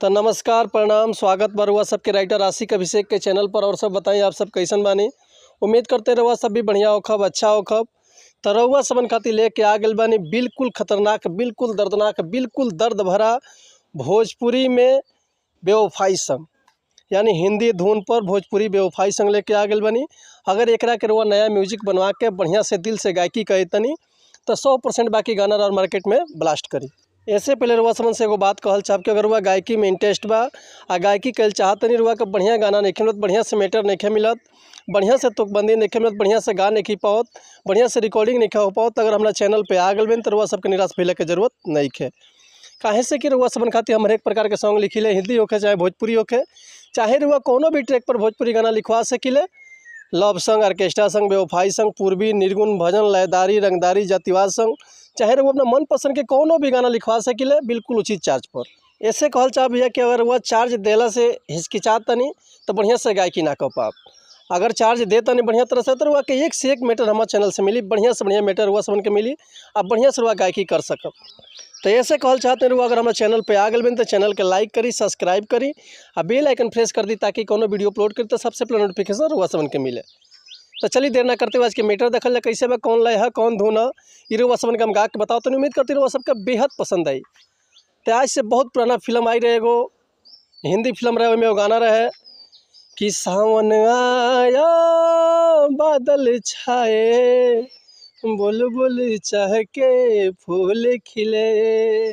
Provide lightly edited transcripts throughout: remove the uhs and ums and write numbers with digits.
तो नमस्कार प्रणाम स्वागत बा रउआ सबके राइटर आशिक अभिषेक के चैनल पर। और सब बताएं आप सब कैसन बानी। उम्मीद करते रउआ सब भी बढ़िया होखब, अच्छा होखब। तो रउआ सबन खातिर लेके आ गइल बानी बिल्कुल खतरनाक, बिल्कुल दर्दनाक, बिल्कुल दर्द भरा भोजपुरी में बेवफाई सॉन्ग, यानी हिंदी धुन पर भोजपुरी बेवफाई सॉन्ग लेके आ गइल बानी। अगर एकरा के रउआ नया म्यूजिक बनवा के बढ़िया से दिल से गायकी कहे तनी तो 100% बाकी गाना और मार्केट में ब्लास्ट करी। ऐसे पहले रुआ समन से एगो बात कहल चाहब कि अगर रुआ गायकी में इंटरेस्ट बा आ गायकी कल चाहत नहीं, रुआ के बढ़िया गाना नहीं मिलत, बढ़िया से मेटर नहीं मिलत, बढ़िया से तुकबंदी नहीं मिलत, बढ़िया से गा नहीं पाओत, बढ़िया से रिकॉर्डिंग नहीं हो पाओत, अगर हमारा चैनल पे आ गए बन तो रुआ सबके निराश फैले के जरूरत नहीं है। काहे से कि रुआ सबन खातिर हम हर एक प्रकार के सॉन्ग लिखिले, हिंदी होके चाहे भोजपुरी होके, चाहे रुआ कोनो भी ट्रैक पर भोजपुरी गाना लिखवा सकिले। लव सॉन्ग, ऑर्केस्ट्रा सॉन्ग, बेवफाई सॉन्ग, पूर्वी, निर्गुण, भजन, लयदारी, रंगदारी, जातिवाद सॉन्ग, चाहे वो अपना मनपसंद के कोनो भी गाना लिखवा सकिले बिल्कुल उचित चार्ज पर। ऐसे कहल चाह भैया कि अगर वह चार्ज देला से हिचकिचात तनी तो बढ़िया से गायकी ना कर पाप। अगर चार्ज दे तनी बढ़िया तरह से तो वह के एक से एक मेटर हमारे चैनल से मिली, बढ़िया से बढ़िया मेटर हुआ समन के मिली, आप बढ़िया से वह गायकी कर सकब। तो ऐसे कहल चाहते हैं अगर हमारे चैनल पे आ गए बन तो चैनल के लाइक करी, सब्सक्राइब करी और बेल आइकन प्रेस कर दी ताकि कोनो वीडियो अपलोड करी तो सबसे पहले नोटिफिकेशन हुआ समन के मिले। तो चलिए देर ना करते हुए आज के मीटर देखल जाए कैसे बा, कौन लय है, कौन धुन है, ये रुआ समन के हम गा के बताओ। तो उम्मीद करती रुआ सबका बेहद पसंद आई। तो आज से बहुत पुराना फिल्म आई रहे, एगो हिंदी फिल्म रहे, में गाना रहे कि सावन आया बादल छाए, बुलबुल चहके फूल खिले,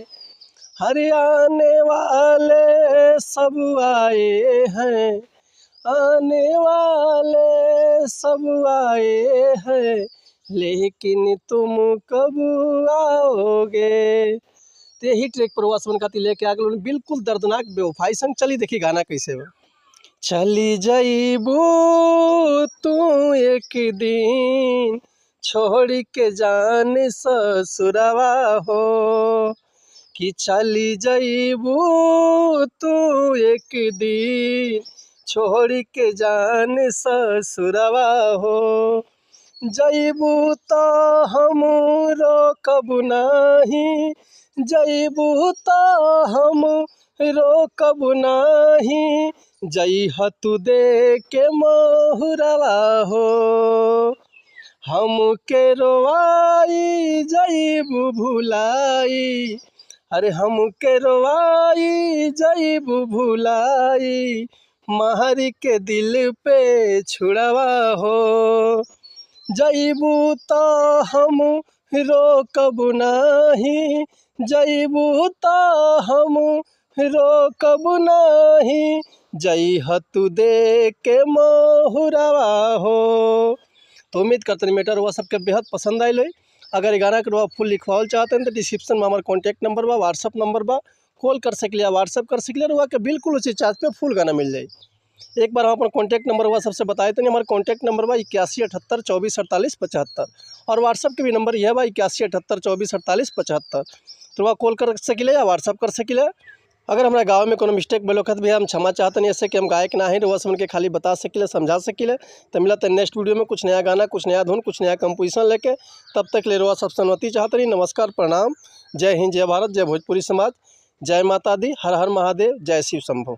हरियाणे वाले सब आए हैं, आने वाले सब आए हैं, लेकिन तुम कब आओगे। तो यही ट्रैक पर हुआ समन खाती लेके आ गए बिल्कुल दर्दनाक बेवफाई सॉन्ग। चली देखी गाना कैसे हो। चली जाइबू तू एक दिन छोड़ के जान ससुरवा हो, कि चली जाइबू तू एक दिन छोड़ के जान ससुरवा हो, जइबू तो हम रोकब नाही, जइबू तो हम रोकब नाही, जइह तू दे के मोहरवा हो, हम के रोवाई जइबू भुलाई, अरे हम के रोवाई जइबू भुलाई, महरी के दिल पे छुड़वा हो, जइबू तो हम रोकब नाही, जइबू तो हम रोकब नाही, जइह तू दे के मोहरवा हो। तो उम्मीद करते मेटर हुआ सबके बेहद पसंद आए। अगर ये गाना के रुआ फुल लिखवाल चाहते हैं तो डिस्क्रिप्शन में हमारा कॉन्टैक्ट नंबर बा, व्हाट्सअप नंबर बा, कॉल कर सकलिए, व्हाट्सअप कर सकलिए, रुआ के बिल्कुल उसी चार्ज पे फुल गाना मिल जाए। एक बार हम अपना कॉन्टैक्ट नंबर हुआ सबसे बताए थे, हमारा कॉन्टैक्ट नंबर बा 8178 24 48 75 और व्हाट्सअप के भी नंबर यह बा 8178 24 48 75। तो वह कॉल कर सकिले या व्हाट्सअप कर सकिले। अगर हमारे गाँव में कोनो मिस्टेक भेल भी हम क्षमा चाहते नहीं, ऐसे कि हम गायक ना ही रुआ समन के खाली बता सकिले, समझा सकिले। तो मिला तो नेक्स्ट वीडियो में कुछ नया गाना, कुछ नया धुन, कुछ नया कंपोजिशन लेके। तब तक ले रुआ सब सन्मति चाहते नहीं। नमस्कार प्रणाम, जय हिंद, जय भारत, जय भोजपुरी समाज, जय माता दी, हर हर महादेव, जय शिव शंभो।